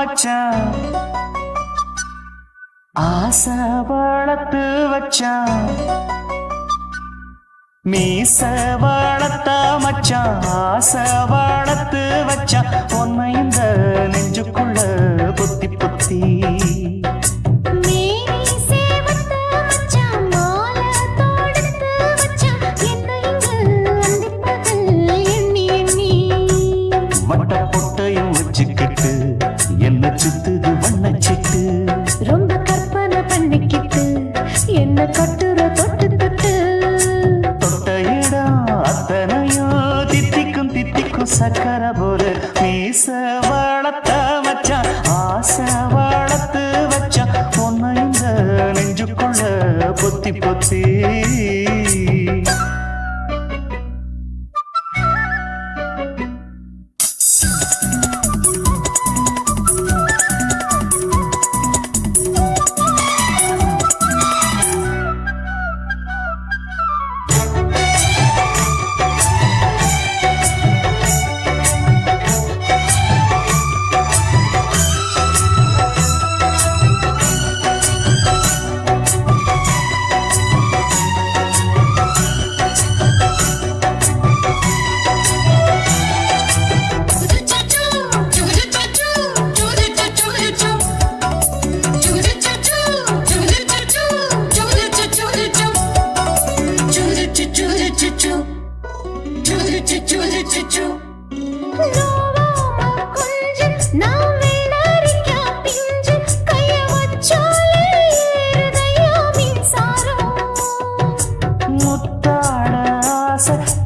மச்சான் ஆசை வளர்த்து வச்சான் மீச வளர்த்த மச்சான் ஆசை வளர்த்து வச்சான் உன்னை இந்த நெஞ்சுக்குள்ள பொத்தி பொத்தி வட்ட பொட்டையும் வச்சுக்கிட்டு என்ன சுத்துது வண்ணச்சிட்டு ரொம்ப கற்பனை பண்ணிக்கிட்டு என்ன கட்டுற தொட்டு தொட்டு தொட்ட இடம் அத்தனையும் தித்திக்கும் தித்திக்கும் சக்கர போல மீச வளர்த்த வச்சான் ஆசை வளர்த்து வச்சான் உன்னை இந்த நெஞ்சுக்குள்ள பொத்தி பொத்தி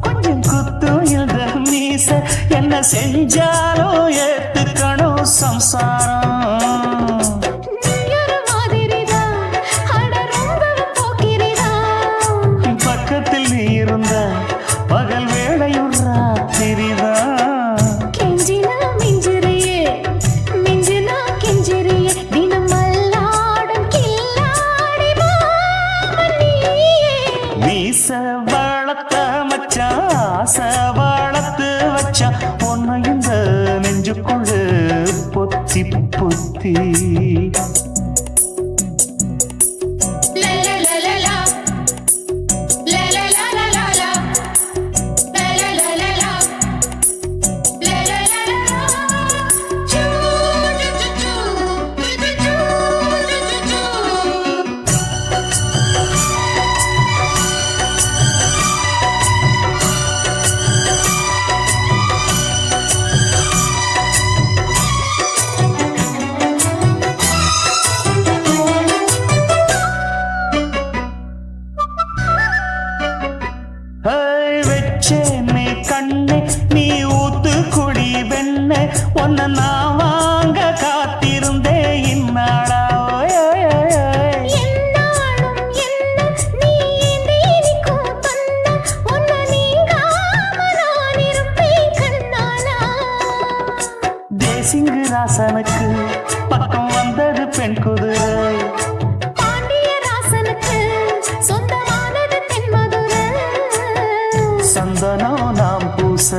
கொஞ்சம் குத்து இந்த மீச என்ன செஞ்சாலும் ஏத்துக்கணும் சம்சாரம் பக்கத்தில் நீ இருந்த பகல் வேளையும் ராத்திரிதான் மீச வளர்த்த மச்சான் ஆசை வளர்த்து வச்சான் உன்னை இந்த நெஞ்சுக்குள்ள பொத்தி பொத்தி வெச்சேனே கண்ணே நீ ஊத்து குடி வெண்ணே உன்னை நான் வாங்க காத்திருந்தே இந்நாளா தேசிங்கு ராசனுக்கு பக்கம் வந்தது பெண் குதிரை சந்தனம் நாம் பூச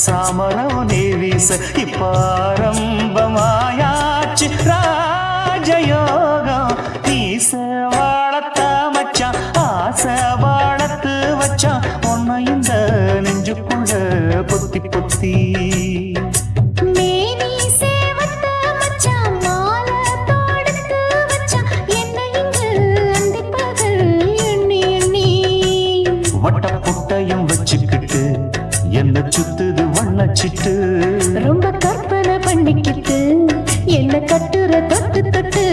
சாமரம் நீ வீச இப்பாரம்பமாயாச்சு ராஜயோகம் நீச வளர்த்த மச்சான் ஆசை வளர்த்து வச்சான் உன்னை இந்த நெஞ்சுக்குள்ள பொத்தி பொத்தி வட்ட புட்டையும் வச்சுக்கிட்டு என்ன சுத்துது வண்ணச்சிட்டு ரொம்ப கற்பனை பண்ணிக்கிட்டு என்ன கட்டுற தொட்டு தொட்டு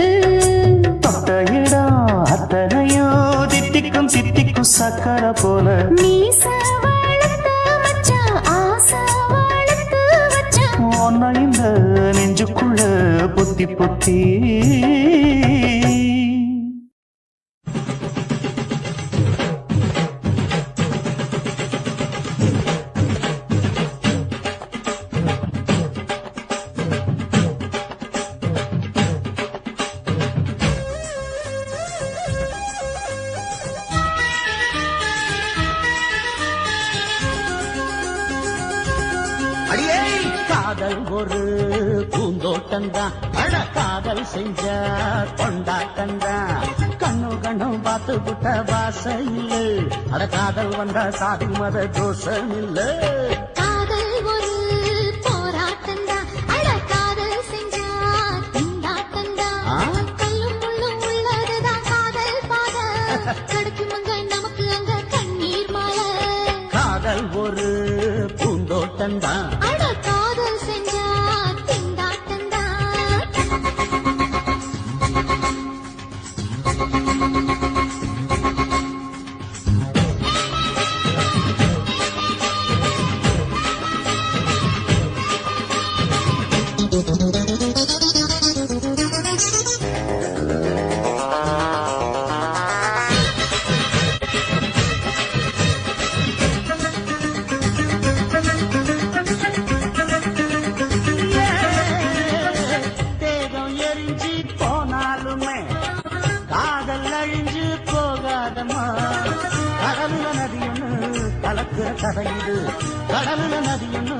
தொட்ட இடம் அத்தனையும் தித்திக்கும் தித்திக்கும் சக்கர போல மீச வளர்த்த மச்சான் ஆசை வளர்த்து வச்சான் உன்னை இந்த நெஞ்சுக்குள்ள பொத்தி பொத்தி காதல் ஒரு பூந்தோட்டம் பூந்தோட்டந்தான் அழ காதல் செஞ்ச கொண்டாட்டந்தான் கண்ணு கண்ணும் பார்த்து புட்ட வாச இல்ல அட காதல் வந்தா சாதி மத தோஷம் இல்ல காதல் ஒரு போராட்டம்தான் அட காதல் செஞ்சா திண்டாட்டம்தான் கல்லும் முள்ளும் உள்ளதுதான் காதல் பாத கிடைக்கும் அங்க நமக்கு அங்க கண்ணீர் மாலை காதல் ஒரு பூந்தோட்டந்தான் அட காதல் செஞ்சா திண்டாட்டம்தான் தேகம் எரிஞ்சு போனாலுமே காதல் அழிஞ்சு போகாதம்மா கடலுல நதியொன்னு கலக்குற கதையுது கடலுல நதியொன்னு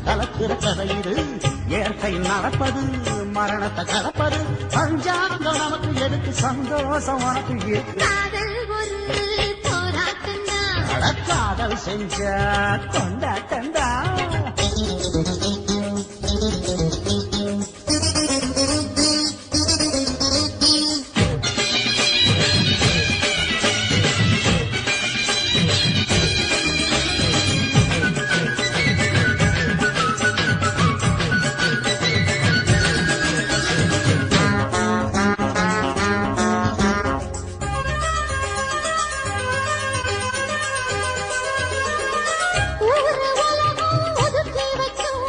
கலக்குற கதையுது இயற்கை நடப்பது மரணத்தை கலப்பது பஞ்சாங்கம் நமக்கு எதுக்கு சந்தோஷம் உனக்கு இருக்கு காதல் ஒரு போராட்டம்தான் அட காதல் செஞ்ச கொண்டாட்டந்தா ஊரு உலகம் ஒதுக்கி வைக்கும்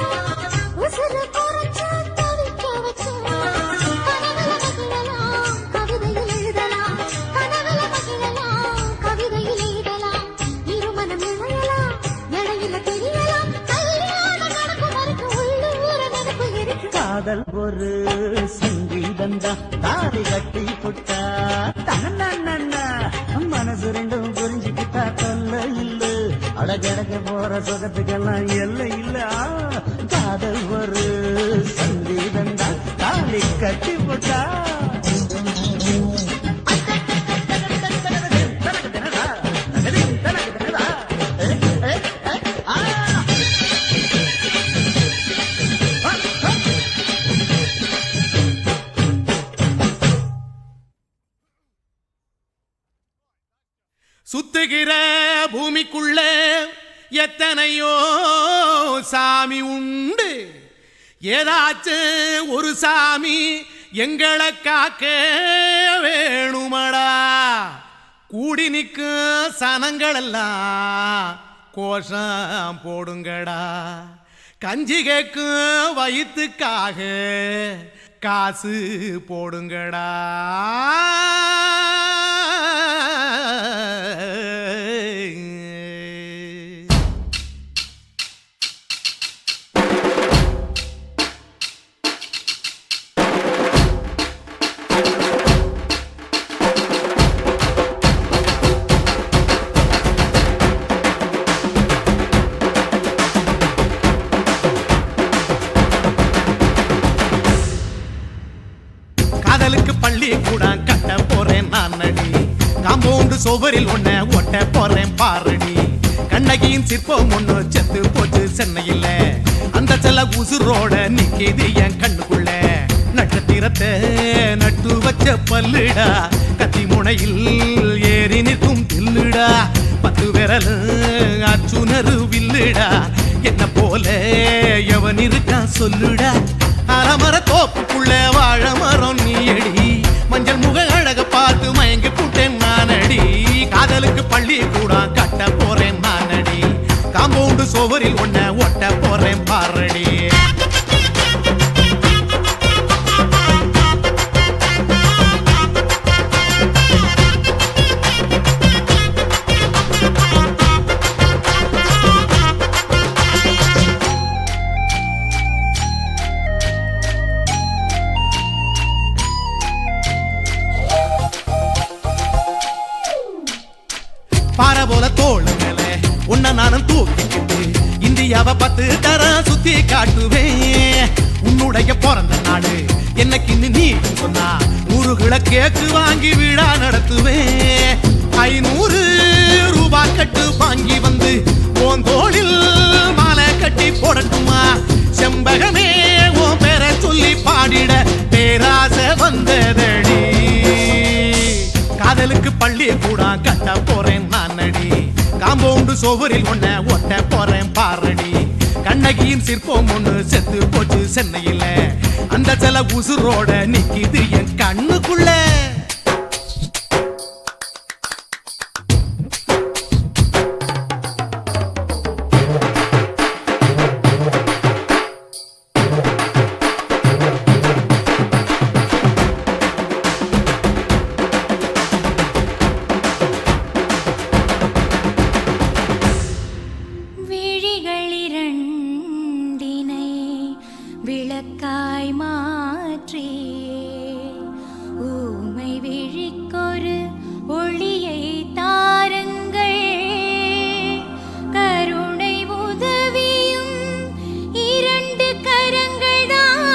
உசுர குறைச்சு தவிக்க வச்சும் கனவுல மகிழலாம் கவிதையில் எழுதலாம் கனவுல மகிழலாம் கவிதையில் எழுதலாம் இருமனம் இணையலாம் இடையில தெரியலாம் கல்யாணம் நடக்கும் வரைக்கும் உள்ளூர நினைப்பு இருக்கு காதல் ஒரு சங்கீதந்தா தாலி கட்டி புட்டா தன்னா மனசு ரெண்டும் புரிஞ்சுக்கிட்டா தொல்ல இல்ல அடகடக போற சுகத்துக்கெல்லாம் எல்லை இல்ல காதல் ஒரு சங்கீதந்தா தாலி கட்டி புட்டா சுத்துகிற பூமிக்குள்ள எத்தனையோ சாமி உண்டு ஏதாச்சும் ஒரு சாமி எங்களை காக்க வேணுமடா கூடி நிற்கும் சனங்களெல்லாம் கோஷம் போடுங்கடா கஞ்சி கேக்கும் வயிற்றுக்காக காசு போடுங்கடா காதலுக்கு பள்ளி கூட கட்ட போறேன் நான் நடி காம்பவுண்டு சோவரில் ஒன்ன ஒட்ட போறேன் பாரடி கண்ணகியின் சிற்பம் ஒண்ணு செத்து போச்சு சென்னையில் அந்த செல்ல உசுரோட நிக்கிது என் கண்ணுக்குள்ள நட்சத்திரத்தை நட்டு வச்ச பல்லுடா கத்தி முனையில் ஏறி நிற்கும் தில்லுடா 10 விரல் அச்சுணரு வில்லுடா என்ன போல எவன் இருக்கான் சொல்லுடா அலமர தோப்புக்குள்ள வாழ மரம் நீயடி மஞ்சள் முக அழக பார்த்து மயங்கி புட்டேன் நானடி காதலுக்கு பள்ளி கூட கட்ட போறேன் நானடி காம்பவுண்டு சோவரில் ஒன்ன ஒட்ட போறேன் பாரடி பாறை போல தோள் மேல உன்ன நானும் தூக்கிக்கிட்டு இந்தியாவை 10 தரம் சுத்தி காட்டுவேன் உன்னுடைய பிறந்த நாடு என்னைக்குன்னு நீ சொன்னா 100 கிலோ கேக்கு வாங்கி விழா நடத்துவேன் 500 ரூபாய் கட்டு வாங்கி வந்து போந்தோளில் மாலை கட்டி போடட்டுமா செம்பகமே உன் பேரை சொல்லி பாடிட பேராசை வந்ததடி காதலுக்கு பள்ளி கூட கட்ட போறேன் நானடி காம்பவுண்டு சோவரில் ஒன்ன ஒட்ட போறேன் பாரடி கண்ணகியின் சிற்பம் ஒண்ணு செத்து போச்சு சென்னையில அந்த சில உசுரோட நிக்கிது என் கண்ணுக்குள்ள விழிகளிரண்டினை விளக்காய் மாற்றி ஊமை விழிக்கொரு ஒளியை தாருங்கள் கருணை உதவியும் 2 கரங்கள்தான்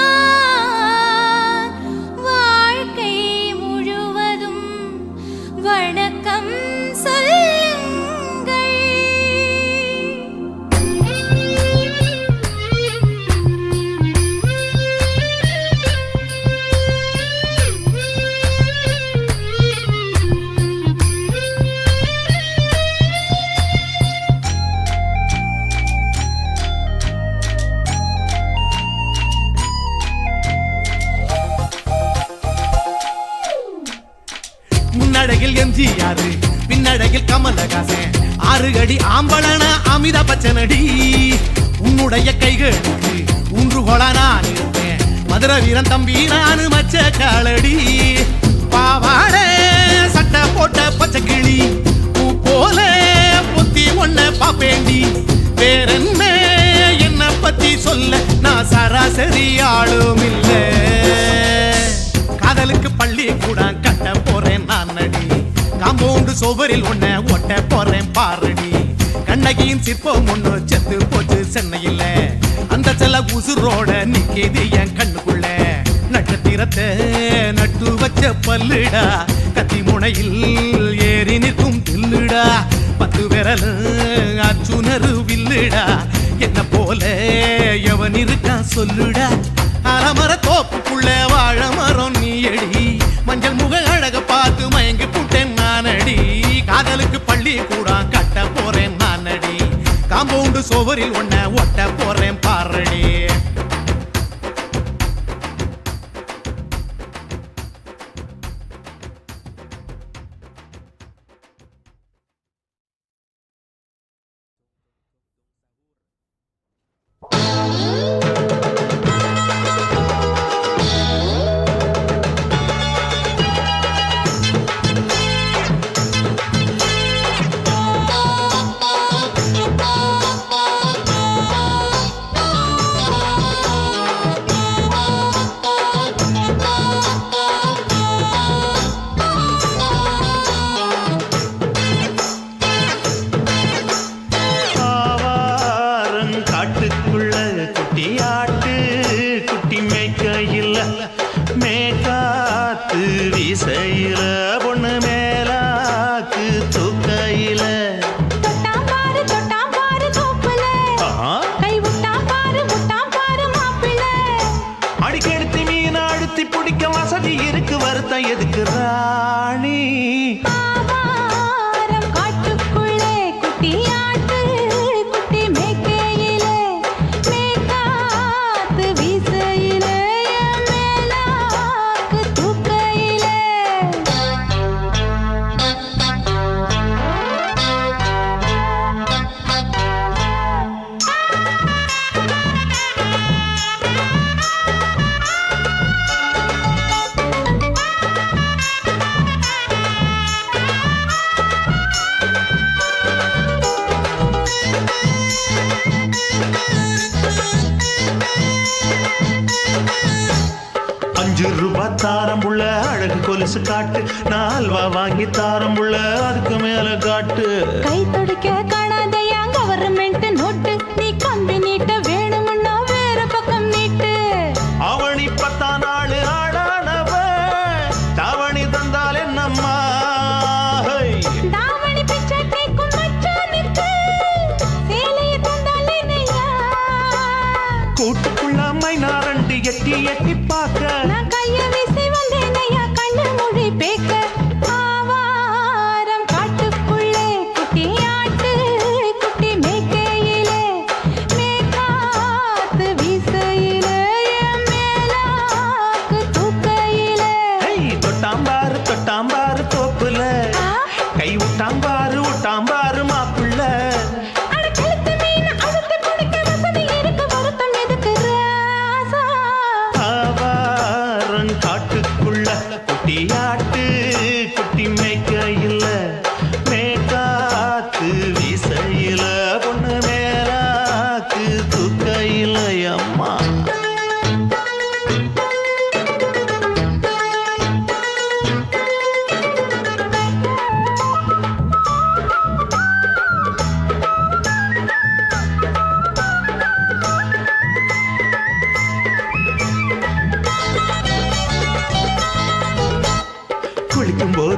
வாழ்க்கை முழுவதும் வணக்கம் சொல்லுங்கள் முன்னடையில் எம்ஜிஆர் பின்னடையில் கமலஹாசன் 6 அடி ஆம்பளன அமிதா பச்சனடி உன்னுடைய கைகளுக்கு ஊன்றுகோல நான் இருப்பேன் மதுரை வீரன் தம்பி நானு மச்ச காலடி பாவாட சட்டை போட்ட பச்சை கிளி பூ போல பொத்தி ஒன்ன பாப்பேண்டி வேறென்ன என்ன பத்தி சொல்ல நான் சராசரி ஆளும் இல்ல காதலுக்கு பள்ளி கூட கட்ட போறேன் நானடி காம்பவுண்டு சோவரில் ஒன்ன ஒட்ட போறேன் பாரடி கண்ணகியின் சிற்பம் ஒண்ணு செத்து போச்சு சென்னையில அந்த சில உசுரோட நிக்கிது என் கண்ணுக்குள்ள நட்சத்திரத்தை நட்டு வச்ச பல்லுடா கத்தி முனையில் ஏறி நிற்கும் தில்லுடா 10 விரல் அச்சுணரு வில்லுடா என்ன போல எவன் இருக்கான் சொல்லுடா அலமர தோப்புக்குள்ள வாழ மரம் நீ எடி மஞ்சள் முக அழக பார்த்து மயங்கி புட்டேன் நானடி காதலுக்கு பள்ளி கூட கட்ட போறேன் நானடி காம்பவுண்டு சோவரில் ஒன்ன ஒட்ட போறேன் பாரடி வீசையில பொண்ணு மேலாக்கு தூக்கையில தொட்டாம் பாரு தோப்புல கை விட்டாம் பாரு மாப்பிள்ளை அடிக்கெடுத்து மீன் அழுத்தி பிடிக்க வசதி இருக்கு வருத்தம் எதுக்கு ராணி ஆவாரம் காட்டுக்குள்ளே குட்டியாட்டு குட்டி மேய்க்கையிலே மேய்க்காத்து வீசையிலே மேலாக்கு தூக்கையிலே ₹5 தாரம்புள்ள அழகு கொலுசு காட்டு நான் அல்வா வாங்கி தாரம்புள்ள அதுக்கு மேல காட்டு கை துடிக்க காணாதையா கவர்மெண்ட் நோட்டு நீ கம்பி நீட்ட வேணும்னா வேற பக்கம் நீட்டு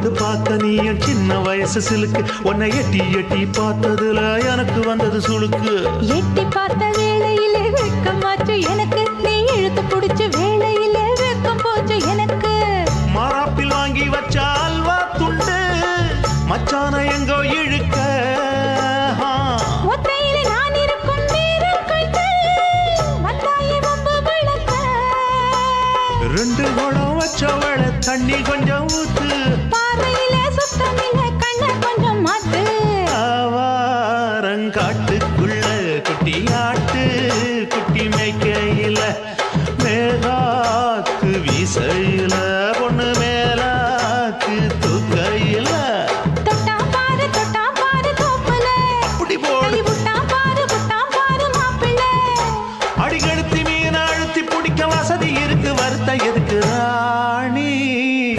இருப்பது பார்க்க நீயும் சின்ன வயசு சிலுக்கு. உன்னை எட்டி எட்டி பார்த்ததுல எனக்கு வந்தது சுளுக்கு. எட்டி பார்த்த வேளையிலே வெட்கமாச்சு எனக்கு, நீ இழுத்து பிடிச்ச வேளையிலே வெட்கம் போச்சு எனக்கு. மாறாப்பில் வாங்கி வச்ச அல்வா துண்டு மச்சான எங்கோ இழுக்க. ஒத்தையிலே நான் இருக்கும் நேரம் கண்டு வந்தாயே வம்பு விளக்க. 2 குடம் வச்சவள தண்ணி கொஞ்சம் ஊத்து. பார்வையிலே சுத்தமில்லை கண்ண கொஞ்சம் மாத்து. ஆவாரங்காட்டுக்குள்ள குட்டி ஆட்டு குட்டி மேய்க்கையில மேகாத்து வீசையில பொண்ணு மேலாக்கு தூக்கையில தொட்டா பாரு தோப்புல, அப்படி போடு. கை விட்டா பாரு மாப்பிள்ளை. அடிகழுத்தி மீன் அழுத்தி பிடிக்க வசதி இருக்கு, வருத்த எதுக்கு ராணி.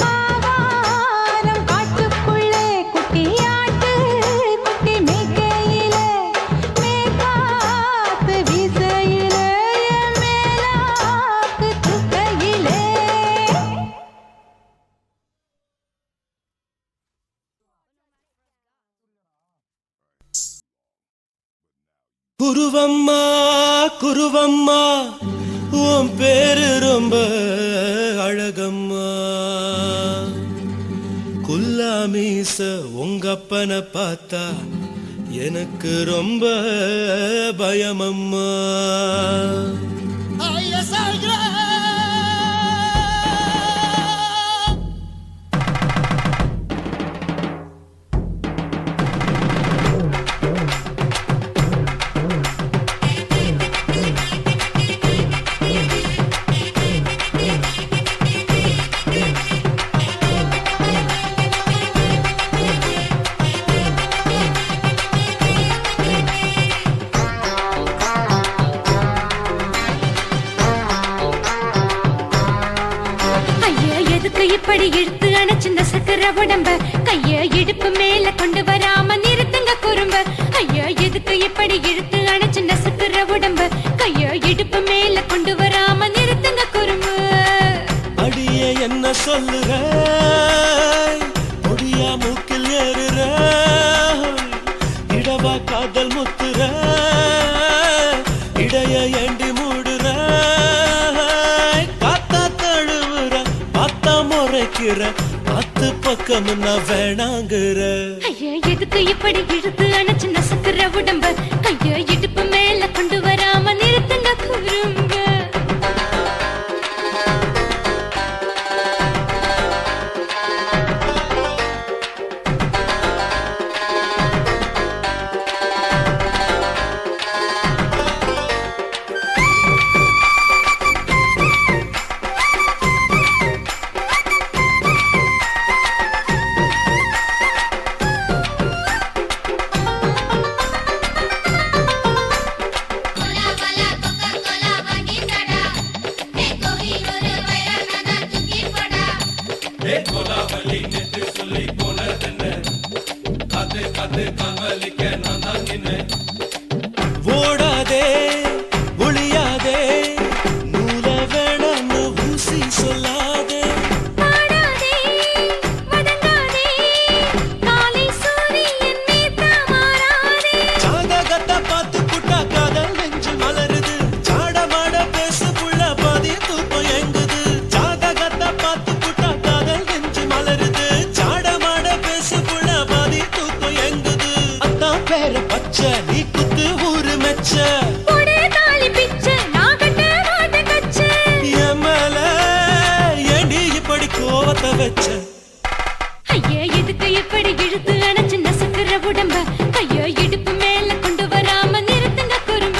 ஆவாரம் காட்டுக்குள்ளே குட்டி ஆட்டு குட்டி மேய்க்கையில மேகாத்து வீசையில மேலாக்கு தூக்கையிலே. குருவம்மா குருவம்மா உன் பேரு ரொம்ப அழகம்மா. குல்லாமீச உங்க அப்பனை பார்த்தா எனக்கு ரொம்ப பயமம்மா. ஐயா எதுக்கு இப்படி இழுத்து அணைச்சிருந்த சக்கர உடம்ப, கைய இடுப்பு மேல கொண்டு வராம நிறுத்துங்க குறும்ப. ஐயா எதுக்கு இப்படி இழுத்து அணைச்சிருந்த சக்கர உடம்ப, கைய இடுப்பு மேல கொண்டு வராம நிறுத்துங்க குறும்ப. அடியே என்ன சொல்லுற, முடியா மூக்கில் ஏறுற, இடவா காதல் முத்துற, இடைய ஏண்டி மூடுற, காத்தா தழுவுற, பார்த்தா முறைக்கிற, பத்து பக்கம் நான் வேணாங்குற. ஐயா எதுக்கு இப்படி இழுத்து அணைச்சிருந்த சக்கர உடம்ப, கைய இடுப்பு மேல கொண்டு வராம நிறுத்துங்க குறும்ப. ஓடாதே ஒளியாதே, நூல வேணான்னு ஊசி சொல்லாதே. பாடாதே வதங்காதே, காலை சூரியன் மீத மாறாதே. ஜாதகத்தை பார்த்து புட்டா காதல் நெஞ்சு மலருது, சாடமாட பேசு புள்ள பாதி தூக்கம் எங்குது. ஜாதகத்தை பார்த்து புட்டா காதல் நெஞ்சு மலருது, சாடமாட பேசு புள்ள பாதி தூக்கம் எங்குது. அத்தான் பேர பச்சை நீ குத்து ஊரு மெச்ச, போடே தாலி பிச்சை, நான் கட்ட மாட்டேன் கச்சை. என் மேல ஏண்டி இப்படி கோவத்தை வச்ச. ஐயா எதுக்கு இப்படி இழுத்து அணைச்சிருந்த சக்கர உடம்ப, கைய இடுப்பு மேல கொண்டு வராம நிறுத்துங்க குறும்ப.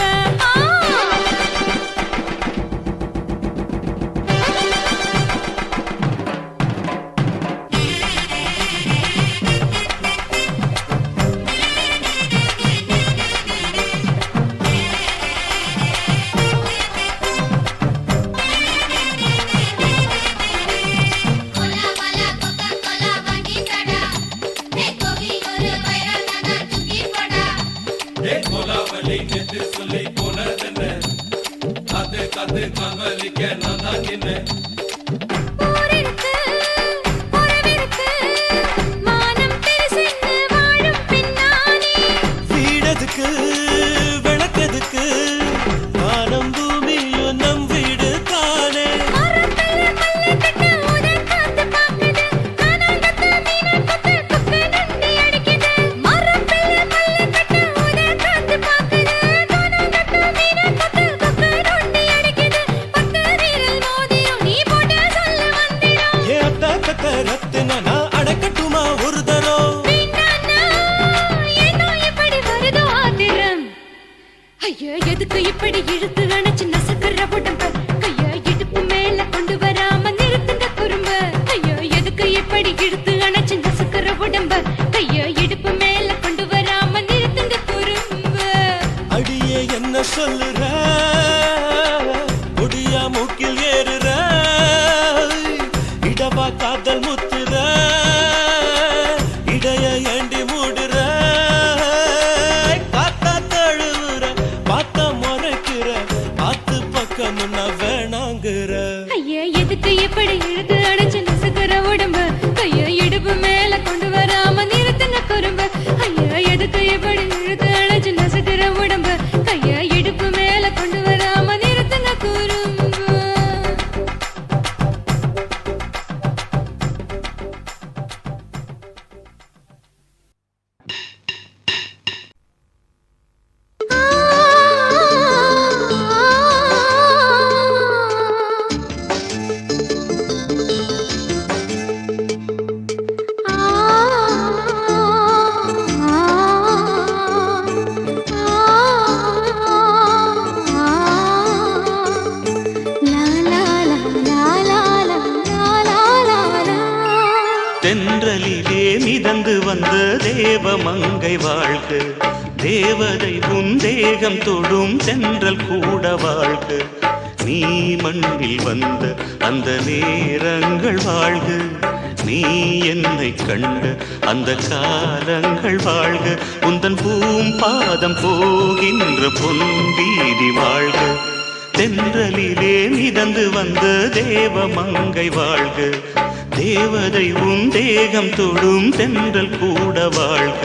Coca-Cola, Coca-Cola, தேவ மங்கை வாழ்க, தேவதை உன் தேகம் தொடும் தென்றல் கூட வாழ்க, நீ மண்ணில் வந்த அந்த நேரங்கள் வாழ்க, நீ என்னை கண்ட அந்த காலங்கள் வாழ்க, உந்தன் பூம்பாதம் போகின்ற பொன்வீதி வாழ்க, தென்றலிலே மிதந்து வந்த தேவ மங்கை வாழ்க, தேவதை உன் தேகம் தொடும் தென்றல் கூட வாழ்க.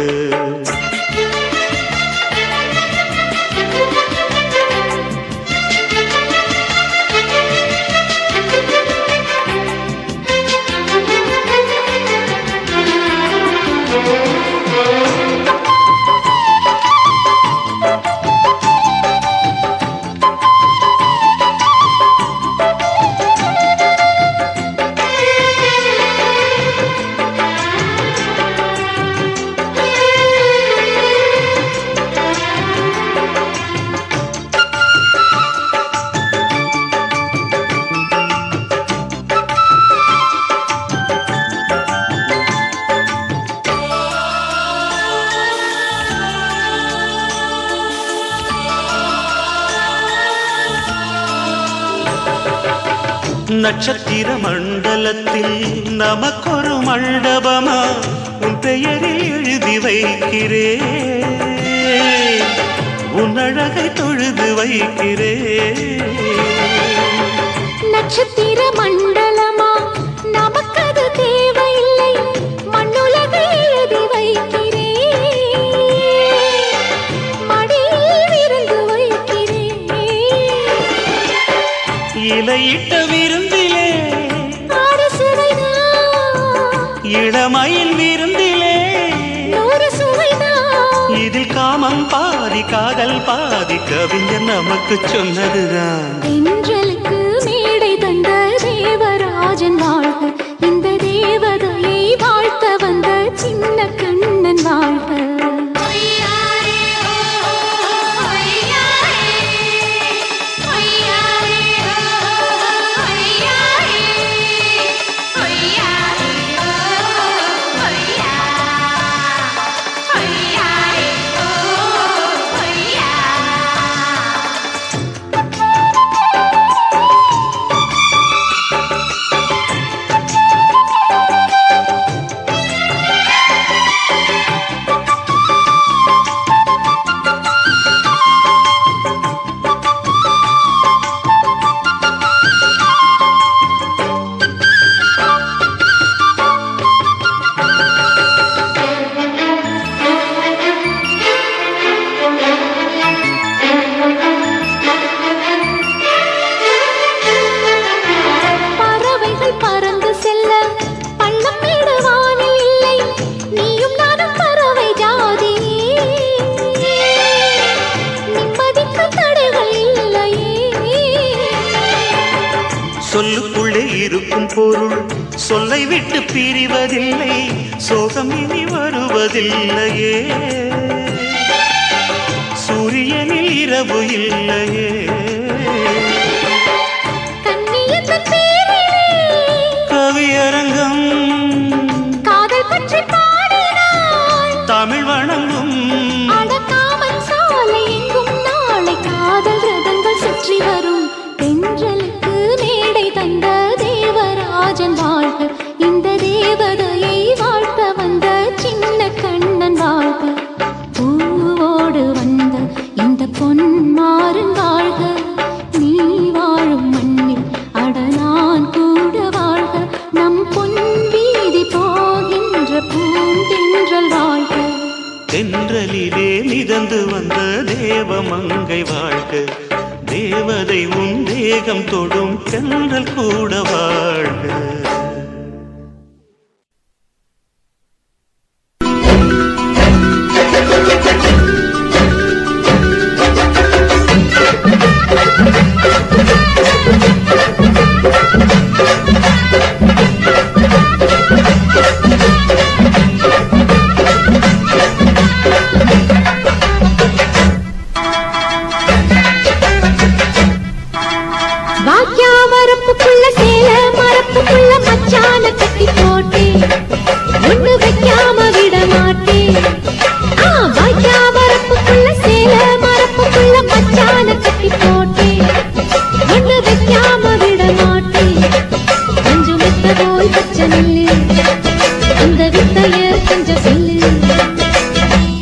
நட்சத்திர மண்டலத்தில் நமக்கொரு மண்டபமா உன் பெயரில் எழுதி வைக்கிறேன், உன் அழகை தொழுது வைக்கிறேன். நட்சத்திர மண்டலமா நமக்கது தேவையில்லை, மண்ணுலகை எழுதி வைக்கிறேன், மடியில் விருந்து வைக்கிறேன். இலையிட்ட விருந்திலே இளமயில் விருந்திலே இதில் காமம் பாதி காதல் பாதி கவிஞர் நமக்கு சொன்னதுதான். தென்றலுக்கு மேடை தந்த தேவராஜன் வாழ்க, இந்த தேவதையை வாழ்த்த வந்த சின்ன கண்ணன் வாழ்க. சொல்லுக்குள்ளே இருக்கும் பொருள் சொல்லை விட்டு பிரிவதில்லை, சோகம் இனி வருவதில்லையே, சூரியனில் இரவு இல்லையே. கவியரங்கம் காதல் பற்றி பாடினாள், தமிழ் வணங்கும் அடக்காமல் சாலை எங்கும் நாளை காதல் ரதங்கள் சுற்றி வரும். தென்றலுக்கு மேடை தந்த தேவராஜன் வாழ்க, இந்த தேவதையை வாழ்த்த வந்த சின்ன கண்ணன் வாழ்க. பூவோடு வந்த இந்த பொன்மாறன் வாழ்க, நீ வாழும் மண்ணில் அட நான் கூட வாழ்க, நம் பொன் வீதி போகின்ற பூந்தென்றல் வாழ்க. தென்றலிலே மிதந்து வந்த தேவ மங்கை வாழ்க, தேவதை உன் தேகம் தொடும் தென்றல் கூட வாழ்க. வாக்கியா வரப்புக்குள்ள சேல மரப்பு போல் பச்சை நெல்லு அந்த வித்தைய கொஞ்சம் சொல்லு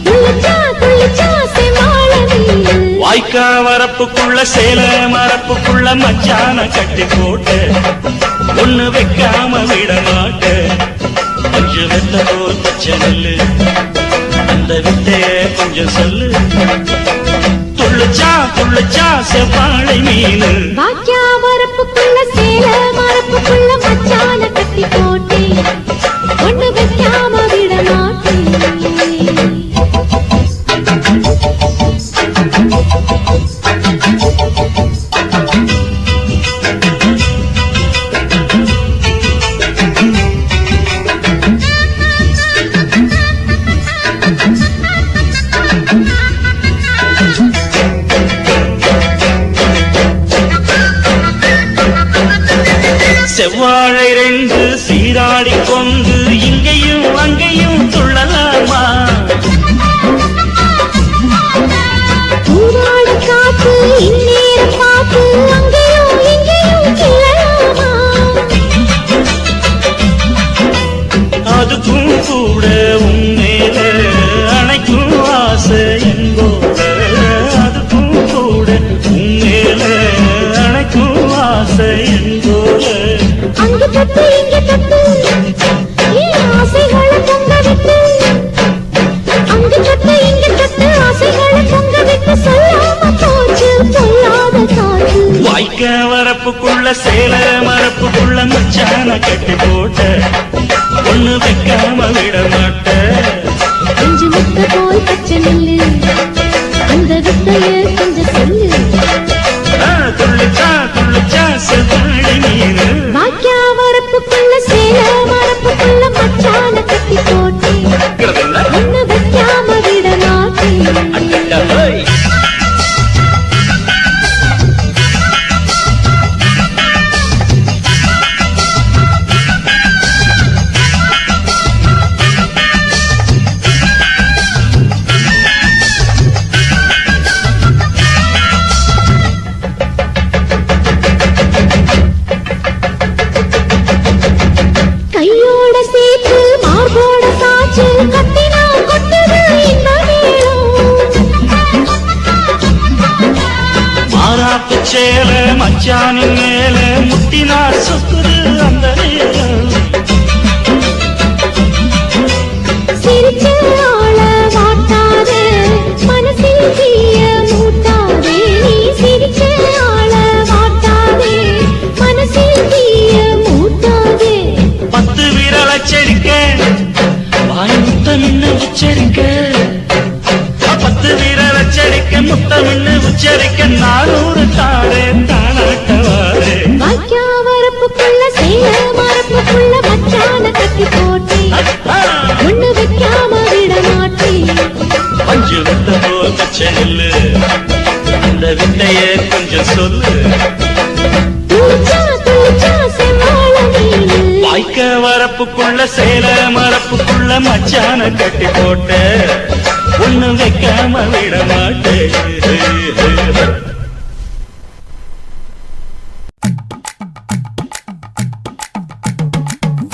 துள்ளிச்சா துள்ளிச்சா செமாள நீலு வாய்க்கா வரப்புக்குள்ள சேல மரப்புக்குள்ள மச்சான கட்டி போட்டு ஒண்ணு வைக்காம விட மாட்ட அஞ்சு வெத்த போல் பச்சை நெல்லு அந்த வித்தைய கொஞ்சம் சொல்லு துள்ளுச்சா துள்ளுச்சா செவ்வாழை மீனு வாக்கியா வரப்புக்குள்ள சேல மரப்புக்குள்ள மச்சான கட்டி போட்டே ஒண்ணு வைக்காம விட மாட்டேன் செவ்வாழை ரெண்டு சீராடி கொண்டு இங்கேயும் அங்கேயும் துள்ளலாமா ஊராடு காத்து இந்நேர பாத்து அங்கேயும் இங்கேயும் கிளலாமா அதுக்கும் கூட உன்மேல அணைக்கும் ஆசை என்போட அதுக்கும் கூட உன்மேல அணைக்கும் ஆசை என்போட அங்க தட்டு இங்க தட்டு ஏன் ஆசைகளை பொங்க விட்டு அங்க தட்டு இங்க தட்டு ஆசைகளை பொங்க விட்டு சொல்லாம போச்சு சொல்லாத காற்று வாய்க்க வரப்புக்குள்ள சேல மரப்புக்குள்ள மச்சான கட்டி போட்ட ஒண்ணு வைக்காம விட மாட்ட கொஞ்சம் முத்த போல் பச்சை நெல்லு அந்த வித்தைய கொஞ்சம் சொல்லு துள்ளிச்சா துள்ளிச்சா செவ்வாழை மீனு வாக்கியா வரப்புக்குள்ள சேல மரப்புக்குள்ள மச்சான கட்டி போட்டே ஒண்ணு வைக்காம விட மாட்டேன் கையோட சேர்த்து மார்போட சாச்சு கத்தினா கொட்டுது இந்த மாறாப்பு சேல மச்சானின் மேல முட்டினா சுக்குது அந்த நேரம் சிரிச்ச ஆள வாட்டாதே மனசில் தீய மூட்டாதே நீ சிரிச்ச ஆள வாட்டாதே மனசில் தீய மூட்டாதே 10 விரல் அச்சரிக்க வாய் முத்தமின்னு உச்சரிக்க 10 விரல் அச்சரிக்க முத்தமின்னு உச்சரிக்க 400 தாரே தானாட்டவாரே வாக்கியா வரப்புக்குள்ள சேல மரப்புக்குள்ள மச்சான கட்டி போட்டே ஒண்ணு வைக்காம விட மாட்டேன் பஞ்சு வித்த போல் பச்சை நெல்லு அந்த வித்தைய கொஞ்சம் சொல்லு துளிச்சா துளிச்சா செவ்வாழ நீலு வாய்க்க வரப்புக்குள்ள சேல மரப்புக்குள்ள மச்சான கட்டி போட்ட ஒண்ணு வைக்காம விட மாட்டேன்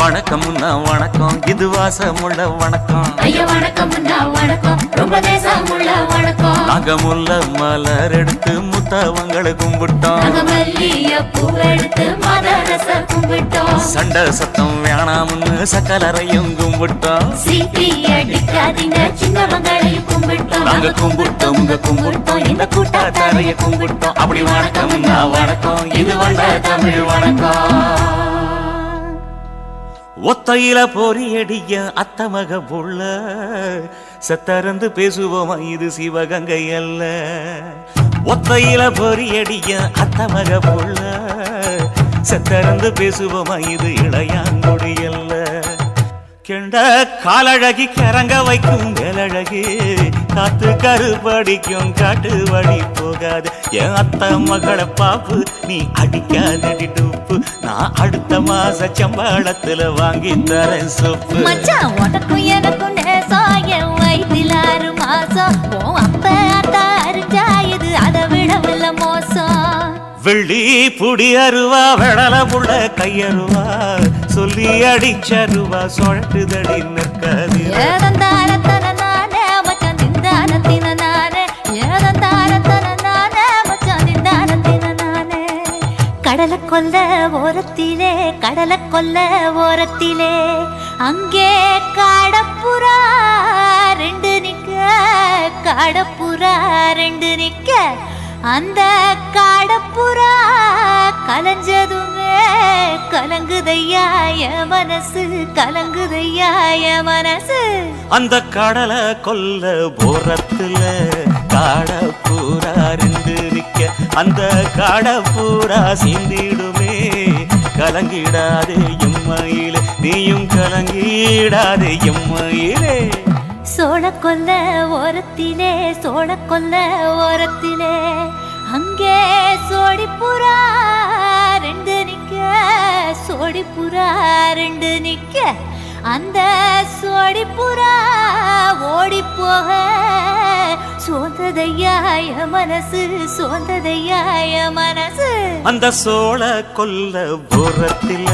வணக்கம்னா வணக்கம் இது வாசமுள்ள வணக்கம் ஐயா வணக்கம் வணக்கம் ரொம்ப தேசமுள்ள வணக்கம் நாங்க முல்ல மலர் எடுத்து முத்தவங்களை கும்பிட்டோம் நாங்க மல்லிய பூ எடுத்து மதரச கும்பிட்டோம் சண்டை சத்தம் வேணாம்னு சக்கலரையும் கும்பிட்டோம் சீட்டி அடிக்காதீங்க சின்னவங்களையும் கும்பிட்டோம் நாங்க கும்பிட்டோம் உங்க கும்பிட்டோம் இந்த கூட்டாத்தாரைய கும்பிட்டோம் அப்படி வணக்கம்னா வணக்கம் இது வந்த தமிழ் வணக்கம் ஒத்தையில பொறியடிய அத்தமக புள்ள செத்தறந்து பேசுவோமா இது சிவகங்கை அல்ல ஒத்தையில பொறியடிய அத்தமக புள்ள செத்தறந்து பேசுவோமா இது இளையாங்குடி அல்ல கெண்ட காலழகி கிறங்க வைக்கும் வேலழகி காத்து கருப்படிக்கும் காட்டு வழி போகாது என் அத்த மகளை பாப்பு நீ அடிக்காதடி டூப்பு நான் அடுத்த மாச சம்பளத்துல வாங்கி தரேன் சொப்பு மச்சான் உனக்கும் எனக்கும் நேசாயம் வயிற்றில் 6 மாசம் ஓ அப்ப அத்தா அரிஞ்சாயுது அதை விடவில்ல மோசம் வெள்ளி புடி அருவா வெடல புள்ள கையருவா சொல்லி அடிச்ச ரூபா சுழட்டுதடி நிற்காது ஏதந்தாரத்தனானே மச்சான் திந்தானத்தினானே ஏதந்தாரத்தனானே மச்சான் திந்தானத்தினானே கடலை கொல்ல ஓரத்திலே கடலை கொல்ல ஓரத்திலே அங்கே காடப்புறா ரெண்டு நிக்க காடப்புறா ரெண்டு நிக்க அந்த காடப்புறா கலஞ்சதுமே கலங்குதையா என் மனசு கலங்குதையா என் மனசு அந்த கடலை கொல்ல போரத்துல காட பூரா ரெண்டு நிக்க அந்த காட பூரா சிந்திடுமே கலங்கிடாதே எம்மையிலே நீயும் கலங்கிடாதே எம்மையிலே சோழ கொல்ல ஓரத்திலே சோழ கொல்ல ஓரத்திலே அங்கே சோடிப்புறா ரெண்டு நிக்க சோடிப்புறா ரெண்டு நிக்க அந்த சோடிப்புறா ஓடி போக சோந்ததையாய மனசு சோந்ததையாய மனசு அந்த சோழ கொல்ல போரத்தில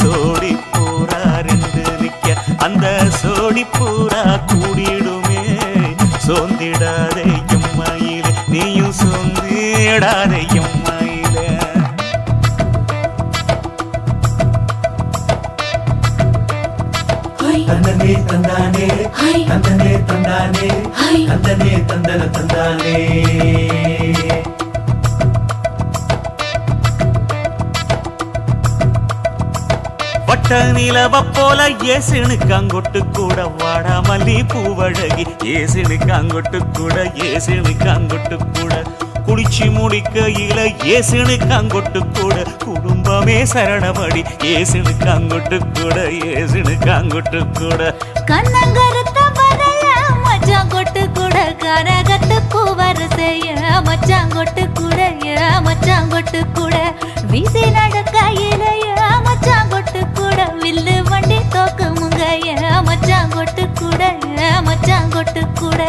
சோடி பூரா ரெண்டு நிக்க அந்த சோடி பூரா கூடிடுமே சோந்திடாதே எம்மையிலே நீயும் சோந்திடாதே எம்மையிலே தந்தனே தந்தானே தந்தனே தந்தானே தந்தனே தந்தன தந்தானே வட்ட நிலவ போல ஏசுனுக்கு அங்கொட்டு கூட வாடா மல்லி பூவழகி ஏசுனுக்கு அங்கொட்டு கூட ஏசுனுக்கு அங்கொட்டு கூட குளிச்சு முடிக்கையில ஏசுனுக்கு அங்கொட்டு கூட குடும்பமே சரணமடி ஏசுனுக்கு அங்கொட்டு கூட ஏசுனுக்கு அங்கொட்டு கூட கண்ணங்கருத்த வரைய மச்சாங்கொட்டு கூட கரகத்து கூவரசைய மச்சாங்கொட்டு கூட மச்சாங்கொட்டு கூட வீசி நடக்கையிலைய மச்சாங்கொட்டு கூட வில்லு வண்டி தோக்குமுங்க மச்சாங்கொட்டு கூட மச்சாங்கொட்டு கூட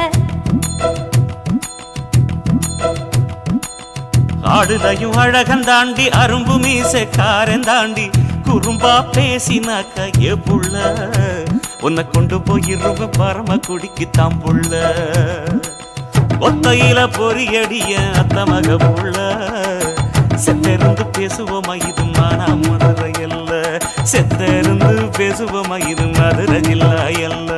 ஆடுதையும் அழகந்தாண்டி அரும்பு மீசக்காரன் தாண்டி குறும்பா பேசினாக்க ஏ புள்ள உன்னை கொண்டு போயிருவ பரம குடிக்கு தாம்புள்ள ஒத்தையில பொறியடிய அத்த மக புள்ள செத்திருந்து பேசுவோமா இது மானா மதுரை அல்ல செத்திருந்து பேசுவோமா இது மதுரை இல்ல